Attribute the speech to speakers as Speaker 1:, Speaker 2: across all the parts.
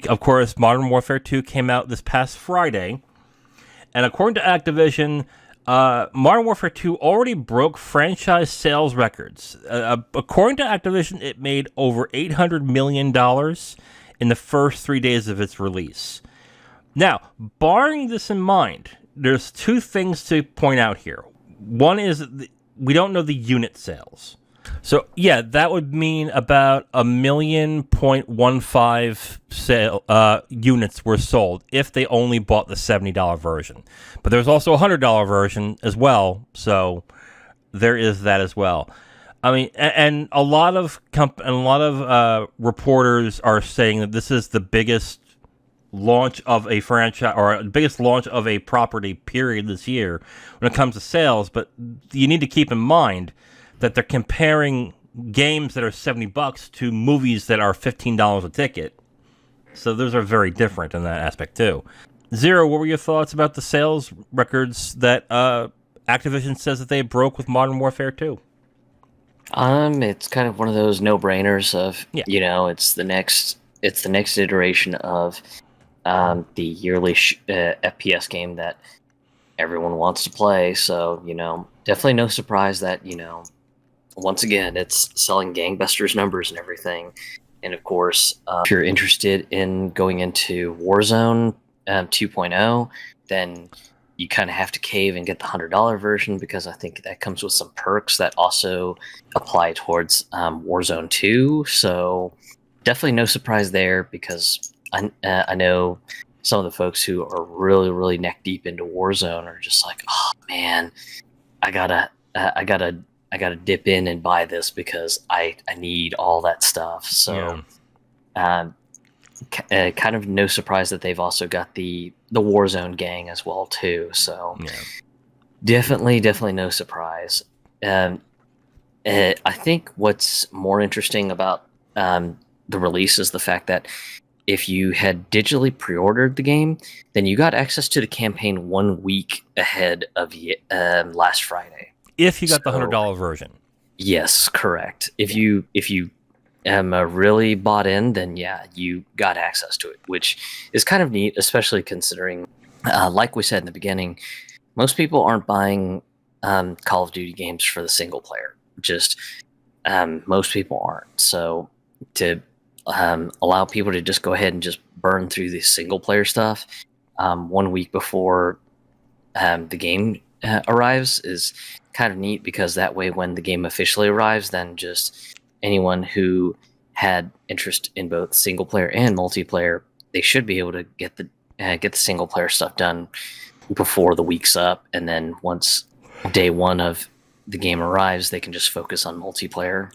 Speaker 1: Of course, Modern Warfare 2 came out this past Friday, and according to Activision, Modern Warfare 2 already broke franchise sales records. According to Activision, it made over $800 million in the first 3 days of its release. Now, barring this in mind, there's two things to point out here. One is we don't know the unit sales. So, yeah, that would mean about 1,000,015 units were sold if they only bought the $70 version. But there's also a $100 version as well, so there is that as well. I mean, and a lot of reporters are saying that this is the biggest launch of a franchise or the biggest launch of a property period this year when it comes to sales. But you need to keep in mind that they're comparing games that are $70 to movies that are $15 a ticket. So those are very different in that aspect too. Zero, what were your thoughts about the sales records that Activision says that they broke with Modern Warfare 2?
Speaker 2: It's kind of one of those no-brainers of,
Speaker 1: Yeah.
Speaker 2: it's the next iteration of the yearly FPS game that everyone wants to play. So, definitely no surprise that, once again, it's selling gangbusters numbers and everything. And of course, if you're interested in going into Warzone 2.0, then you kind of have to cave and get the $100 version, because I think that comes with some perks that also apply towards Warzone 2. So definitely no surprise there, because I know some of the folks who are really, really neck deep into Warzone are just like, oh man, I gotta dip in and buy this because I need all that stuff. So, kind of no surprise that they've also got the Warzone gang as well too. So, definitely no surprise. I think what's more interesting about the release is the fact that if you had digitally pre-ordered the game, then you got access to the campaign 1 week ahead of last Friday.
Speaker 1: If you got the $100 version.
Speaker 2: Yes, correct. If you really bought in, then yeah, you got access to it, which is kind of neat, especially considering, like we said in the beginning, most people aren't buying Call of Duty games for the single player. Just most people aren't. So to allow people to just go ahead and just burn through the single player stuff 1 week before the game arrives is kind of neat, because that way when the game officially arrives, then just anyone who had interest in both single player and multiplayer, they should be able to get the single player stuff done before the week's up, and then once day one of the game arrives, they can just focus on multiplayer.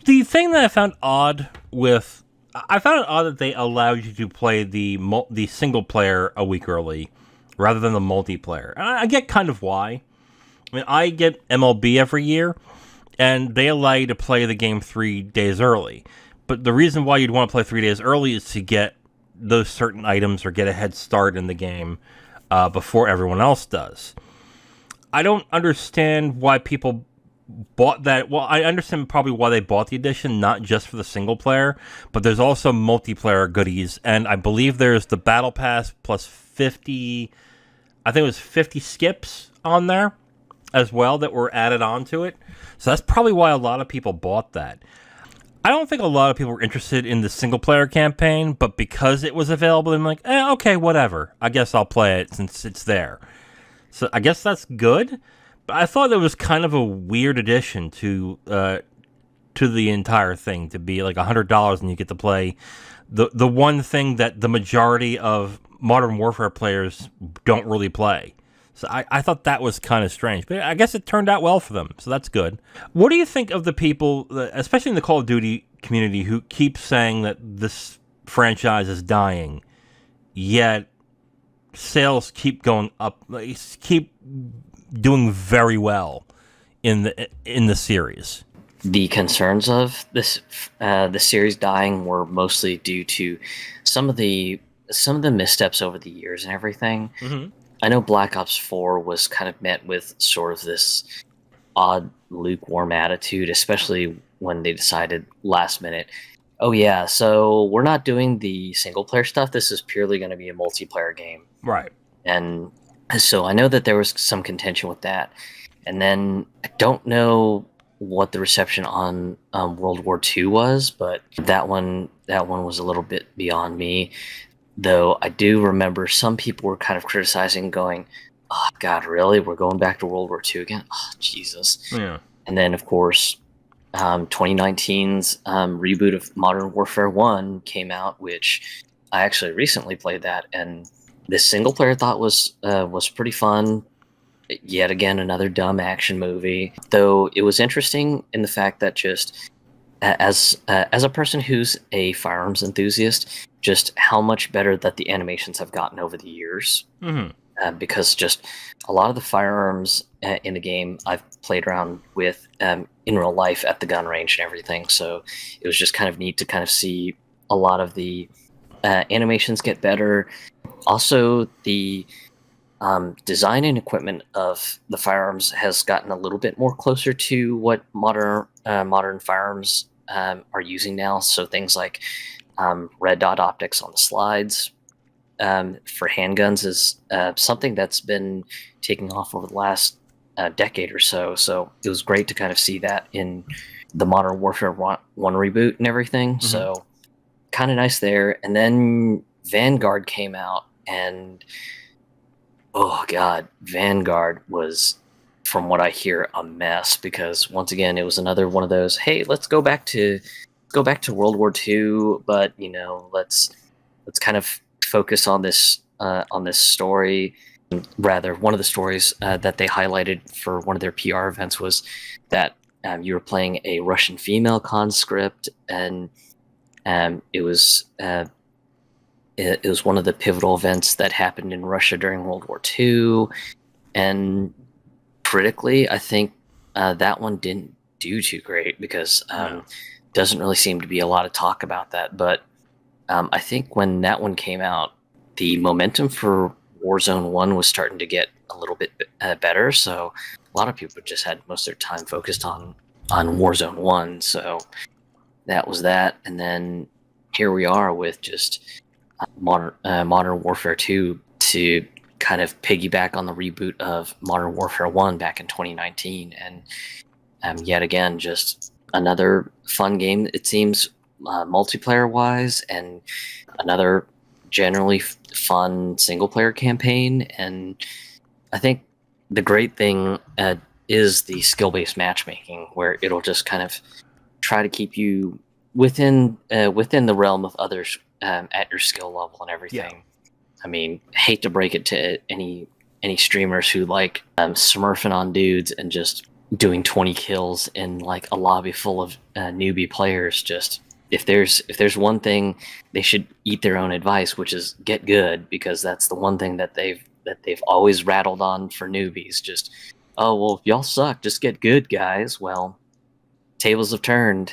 Speaker 1: The thing that I found odd that they allowed you to play the single player a week early rather than the multiplayer. And I get kind of why. I mean, I get MLB every year, and they allow you to play the game 3 days early. But the reason why you'd want to play 3 days early is to get those certain items or get a head start in the game before everyone else does. I don't understand why people bought that. Well, I understand probably why they bought the edition, not just for the single player, but there's also multiplayer goodies, and I believe there's the Battle Pass plus 50, I think it was 50 skips on there as well that were added onto it. So that's probably why a lot of people bought that. I don't think a lot of people were interested in the single player campaign, but because it was available, I'm like, okay, whatever. I guess I'll play it since it's there. So I guess that's good. But I thought it was kind of a weird addition to the entire thing, to be like $100 and you get to play the one thing that the majority of Modern Warfare players don't really play. So I thought that was kind of strange, but I guess it turned out well for them, so that's good. What do you think of the people, especially in the Call of Duty community, who keep saying that this franchise is dying, yet sales keep going up, keep doing very well in the series?
Speaker 2: The concerns of this the series dying were mostly due to some of the missteps over the years and everything.
Speaker 1: Mm-hmm.
Speaker 2: I know Black Ops 4 was kind of met with sort of this odd, lukewarm attitude, especially when they decided last minute, Oh yeah, so we're not doing the single player stuff. This is purely going to be a multiplayer game.
Speaker 1: Right.
Speaker 2: And so I know that there was some contention with that. And then I don't know what the reception on World War II was, but that one was a little bit beyond me. Though I do remember some people were kind of criticizing, going, "Oh God, really? We're going back to World War II again? Oh Jesus!"
Speaker 1: Yeah.
Speaker 2: And then, of course, 2019's reboot of Modern Warfare 1 came out, which I actually recently played that, and this single player thought was pretty fun. Yet again, another dumb action movie. Though it was interesting in the fact that just as a person who's a firearms enthusiast, just how much better that the animations have gotten over the years.
Speaker 1: Mm-hmm.
Speaker 2: Because just a lot of the firearms in the game I've played around with in real life at the gun range and everything. So it was just kind of neat to kind of see a lot of the animations get better. Also, the design and equipment of the firearms has gotten a little bit more closer to what modern firearms are using now. So things like red dot optics on the slides for handguns is something that's been taking off over the last decade or so. So it was great to kind of see that in the Modern Warfare 1 reboot and everything.
Speaker 1: Mm-hmm.
Speaker 2: So kind of nice there. And then Vanguard came out, and oh God, Vanguard was, from what I hear, a mess, because once again, it was another one of those, hey, let's go back to World War II, but let's kind of focus on this story. Rather, one of the stories that they highlighted for one of their PR events was that you were playing a Russian female conscript, and it was one of the pivotal events that happened in Russia during World War II. And critically, I think that one didn't do too great, because doesn't really seem to be a lot of talk about that. But I think when that one came out, the momentum for Warzone 1 was starting to get a little bit better. So a lot of people just had most of their time focused on Warzone 1. So that was that. And then here we are with just Modern Warfare 2 to kind of piggyback on the reboot of Modern Warfare 1 back in 2019. And yet again, just another fun game, it seems, multiplayer-wise, and another generally fun single-player campaign. And I think the great thing is the skill-based matchmaking, where it'll just kind of try to keep you within the realm of others at your skill level and everything.
Speaker 1: Yeah.
Speaker 2: I mean, hate to break it to any streamers who like smurfing on dudes and just doing 20 kills in like a lobby full of newbie players. Just if there's one thing they should eat their own advice, which is get good, because that's the one thing that they've always rattled on for newbies. Just, oh well, y'all suck, just get good, guys. Well, tables have turned.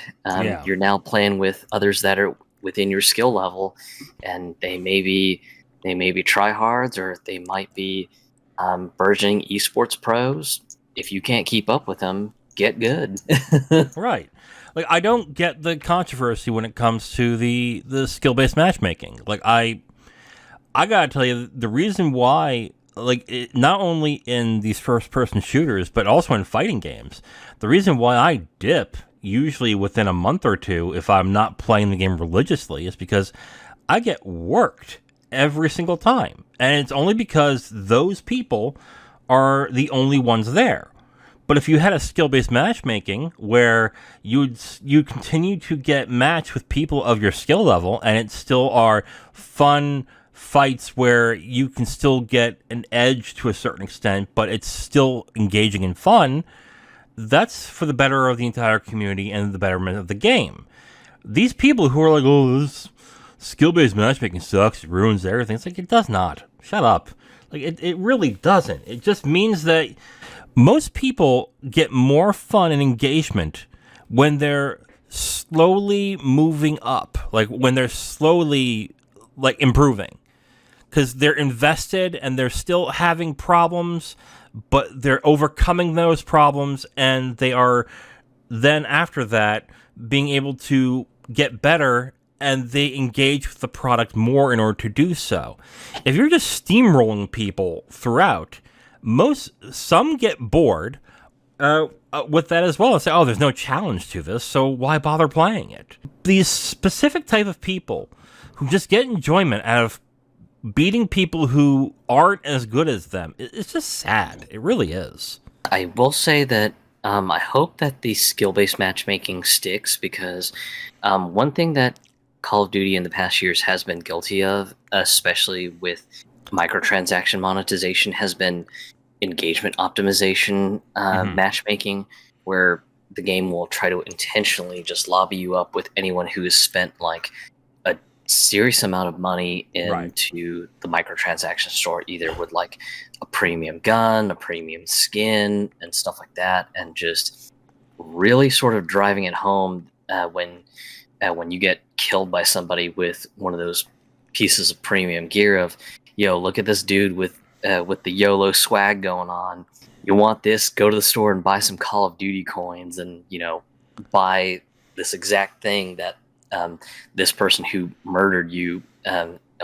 Speaker 2: You're now playing with others that are within your skill level, and they may be tryhards, or they might be burgeoning esports pros. If you can't keep up with them, get good.
Speaker 1: Right. Like, I don't get the controversy when it comes to the skill-based matchmaking. Like, I gotta tell you, the reason why, like, not only in these first-person shooters, but also in fighting games, the reason why I dip usually within a month or two if I'm not playing the game religiously is because I get worked every single time. And it's only because those people are the only ones there. But if you had a skill-based matchmaking where you continue to get matched with people of your skill level, and it still are fun fights where you can still get an edge to a certain extent, but it's still engaging and fun, that's for the better of the entire community and the betterment of the game. These people who are like, oh, this skill-based matchmaking sucks, it ruins everything. It's like, it does not. Shut up. Like, it really doesn't. It just means that most people get more fun and engagement when they're slowly moving up. Like, when they're slowly, like, improving. Because they're invested and they're still having problems, but they're overcoming those problems, and they are then, after that, being able to get better and they engage with the product more in order to do so. If you're just steamrolling people throughout, some get bored with that as well and say, oh, there's no challenge to this, so why bother playing it? These specific type of people who just get enjoyment out of beating people who aren't as good as them, it's just sad. It really is.
Speaker 2: I will say that I hope that the skill-based matchmaking sticks, because one thing that Call of Duty in the past years has been guilty of, especially with microtransaction monetization, has been engagement optimization matchmaking, where the game will try to intentionally just lobby you up with anyone who has spent like a serious amount of money into the microtransaction store, either with like a premium gun, a premium skin, and stuff like that, and just really sort of driving it home when you get killed by somebody with one of those pieces of premium gear of, yo, look at this dude with the YOLO swag going on. You want this? Go to the store and buy some Call of Duty coins, and buy this exact thing that this person who murdered you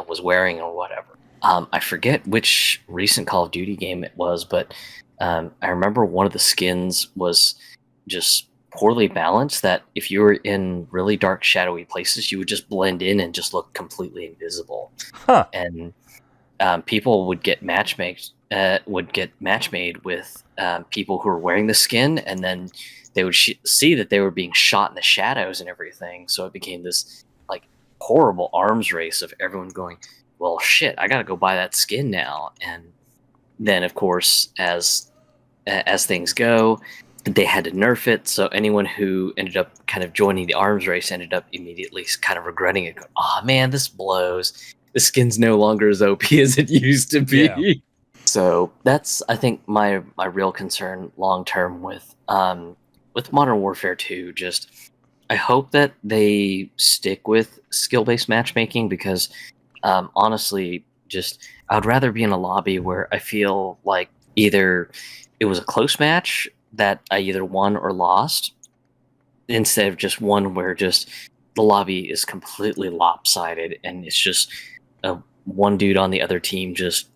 Speaker 2: was wearing or whatever. I forget which recent Call of Duty game it was, but I remember one of the skins was just poorly balanced, that if you were in really dark, shadowy places, you would just blend in and just look completely invisible.
Speaker 1: Huh.
Speaker 2: And people would get matchmade with people who were wearing the skin, and then they would see that they were being shot in the shadows and everything. So it became this like horrible arms race of everyone going, well, shit, I gotta go buy that skin now. And then, of course, as things go, they had to nerf it, so anyone who ended up kind of joining the arms race ended up immediately kind of regretting it. Oh man, this blows. The skin's no longer as OP as it used to be. Yeah. So that's, I think, my real concern long term with Modern Warfare 2. Just, I hope that they stick with skill-based matchmaking, because honestly, just I would rather be in a lobby where I feel like either it was a close match that I either won or lost, instead of just one where just the lobby is completely lopsided and it's just one dude on the other team just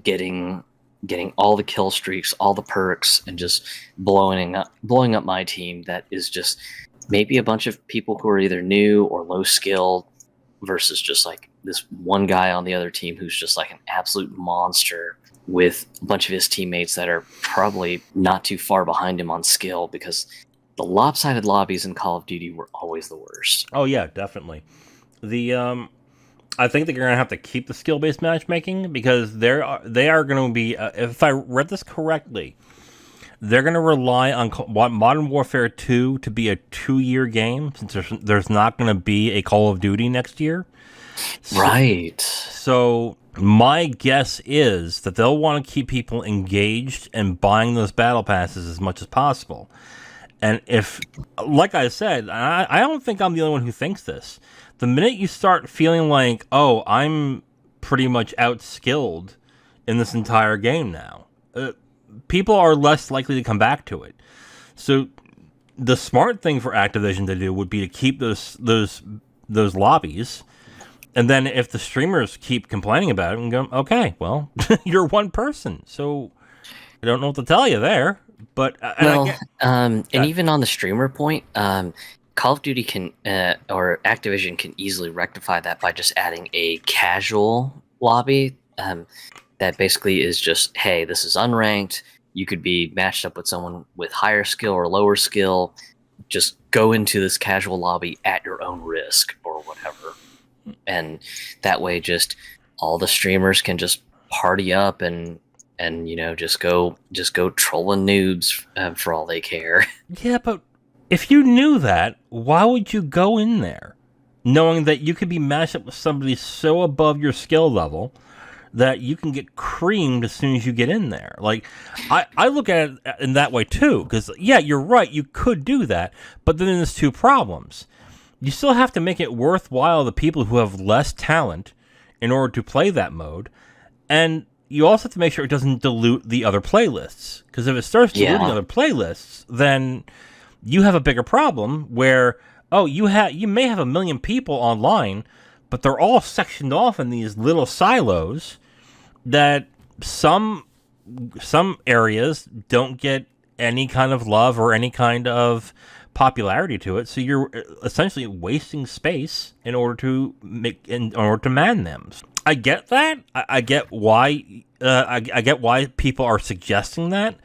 Speaker 2: getting all the kill streaks, all the perks, and just blowing up my team. That is just maybe a bunch of people who are either new or low skill, versus just like this one guy on the other team who's just like an absolute monster, with a bunch of his teammates that are probably not too far behind him on skill, because the lopsided lobbies in Call of Duty were always the worst.
Speaker 1: Oh yeah, definitely. I think they're going to have to keep the skill-based matchmaking, because they are going to be, if I read this correctly, they're going to rely on Modern Warfare 2 to be a 2-year game, since there's not going to be a Call of Duty next year.
Speaker 2: Right.
Speaker 1: So my guess is that they'll want to keep people engaged and buying those battle passes as much as possible. And if, like I said, I don't think I'm the only one who thinks this, the minute you start feeling like, oh, I'm pretty much outskilled in this entire game now, people are less likely to come back to it. So the smart thing for Activision to do would be to keep those lobbies. And then if the streamers keep complaining about it, and go, okay, well, you're one person, so I don't know what to tell you there. But
Speaker 2: and even on the streamer point, Call of Duty can or Activision can easily rectify that by just adding a casual lobby that basically is just, hey, this is unranked. You could be matched up with someone with higher skill or lower skill. Just go into this casual lobby at your own risk or whatever. And that way, just all the streamers can just party up and just go trolling noobs for all they care.
Speaker 1: Yeah, but if you knew that, why would you go in there, knowing that you could be matched up with somebody so above your skill level that you can get creamed as soon as you get in there? Like, I look at it in that way too, because yeah, you're right, you could do that, but then there's two problems. You still have to make it worthwhile the people who have less talent in order to play that mode, and you also have to make sure it doesn't dilute the other playlists, because if it starts diluting other playlists, then you have a bigger problem where, oh, you may have 1 million people online, but they're all sectioned off in these little silos that some areas don't get any kind of love or any kind of popularity to it. So you're essentially wasting space in order to man them. I get that. I get why. I get why people are suggesting that,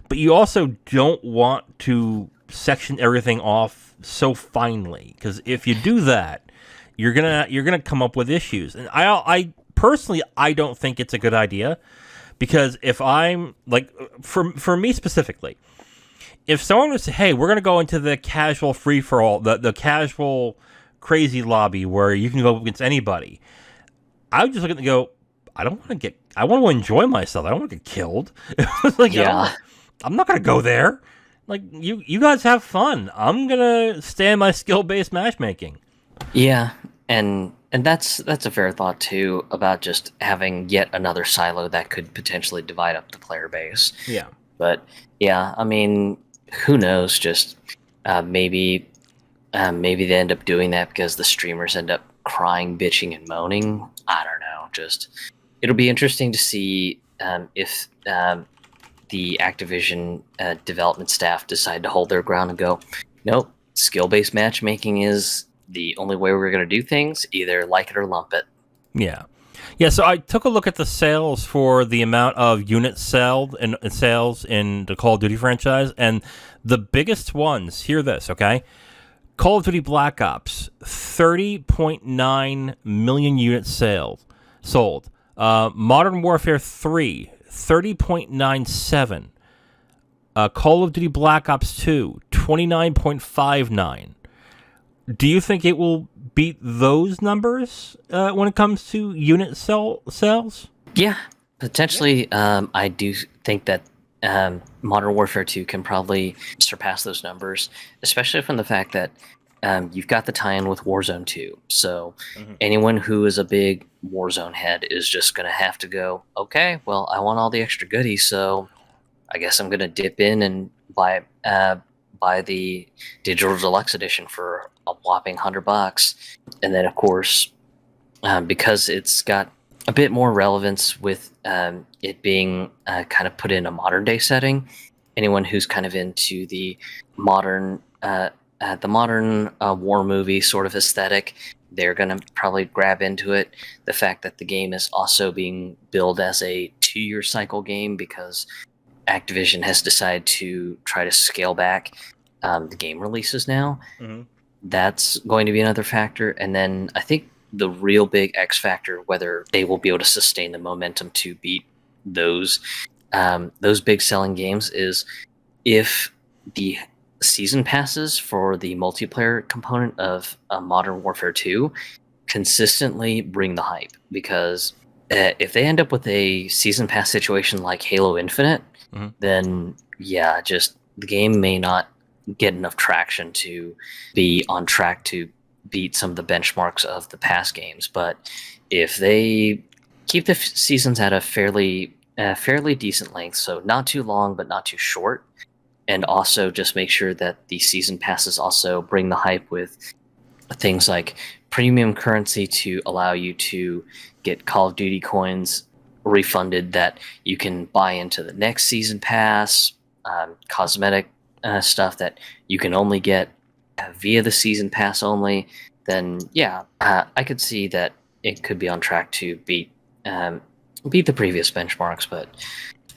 Speaker 1: but you also don't want to section everything off so finely, because if you do that, you're gonna come up with issues. And I personally, I don't think it's a good idea, because if I'm like, for me specifically, if someone was to say, hey, we're gonna go into the casual free for all, the casual crazy lobby where you can go against anybody, I would just look at it and go, I want to enjoy myself. I don't want to get killed. Like,
Speaker 2: Yeah.
Speaker 1: I'm not going to go there. Like, you guys have fun. I'm going to stay in my skill-based matchmaking.
Speaker 2: Yeah, and that's a fair thought too, about just having yet another silo that could potentially divide up the player base.
Speaker 1: Yeah.
Speaker 2: But yeah, I mean, who knows? Just maybe they end up doing that because the streamers end up crying, bitching, and moaning. I don't know. Just it'll be interesting to see if the Activision development staff decide to hold their ground and go, nope, skill-based matchmaking is the only way we're going to do things. Either like it or lump it.
Speaker 1: Yeah. Yeah, so I took a look at the sales for the amount of units sold and sales in the Call of Duty franchise, and the biggest ones, hear this, okay? Call of Duty Black Ops, 30.9 million units sold. Modern Warfare 3, 30.97. Call of Duty Black Ops 2, 29.59. Do you think it will beat those numbers when it comes to unit sales?
Speaker 2: Yeah, potentially. I do think that Modern Warfare 2 can probably surpass those numbers, especially from the fact that you've got the tie-in with Warzone 2. So anyone who is a big Warzone head is just going to have to go, okay, well, I want all the extra goodies, so I guess I'm going to dip in and buy the Digital Deluxe Edition for a whopping $100. And then, of course, because it's got a bit more relevance with it being kind of put in a modern day setting, anyone who's kind of into the modern war movie sort of aesthetic, they're going to probably grab into it. The fact that the game is also being billed as a 2-year cycle game because Activision has decided to try to scale back the game releases now. That's going to be another factor. And then I think the real big X factor, whether they will be able to sustain the momentum to beat those big selling games, is if the season passes for the multiplayer component of Modern Warfare 2 consistently bring the hype. Because if they end up with a season pass situation like Halo Infinite, then yeah, just the game may not get enough traction to be on track to beat some of the benchmarks of the past games. But if they keep the seasons at a fairly decent length, so not too long but not too short, and also just make sure that the season passes also bring the hype with things like premium currency to allow you to get Call of Duty coins refunded that you can buy into the next season pass, cosmetic stuff that you can only get via the season pass only, then yeah, I could see that it could be on track to beat the previous benchmarks. But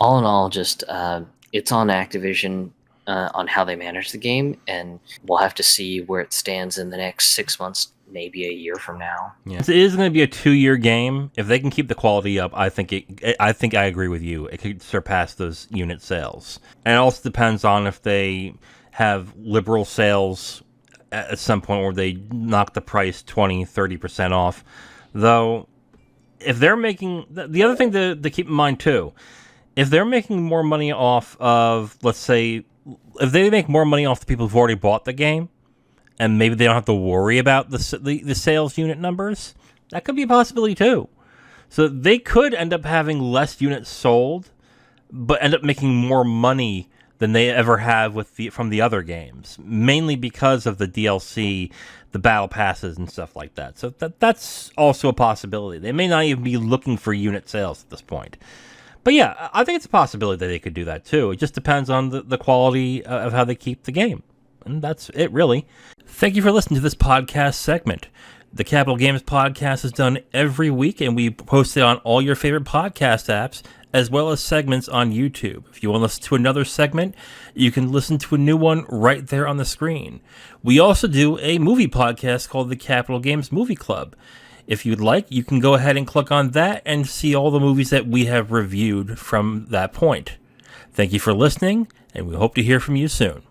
Speaker 2: all in all, just it's on Activision on how they manage the game, and we'll have to see where it stands in the next 6 months, maybe a year from now.
Speaker 1: Yeah. It is going to be a 2-year game. If they can keep the quality up, I think I agree with you. It could surpass those unit sales. And it also depends on if they have liberal sales at some point where they knock the price 20-30% off. Though, if they're making... The other thing to keep in mind, too, if they're making more money off of, let's say... If they make more money off the people who've already bought the game, and maybe they don't have to worry about the sales unit numbers, that could be a possibility too. So they could end up having less units sold, but end up making more money than they ever have from the other games, mainly because of the DLC, the battle passes and stuff like that. So that's also a possibility. They may not even be looking for unit sales at this point. But yeah, I think it's a possibility that they could do that too. It just depends on the quality of how they keep the game. And that's it, really. Thank you for listening to this podcast segment. The Capital Games podcast is done every week, and we post it on all your favorite podcast apps, as well as segments on YouTube. If you want to listen to another segment, you can listen to a new one right there on the screen. We also do a movie podcast called the Capital Games Movie Club. If you'd like, you can go ahead and click on that and see all the movies that we have reviewed from that point. Thank you for listening, and we hope to hear from you soon.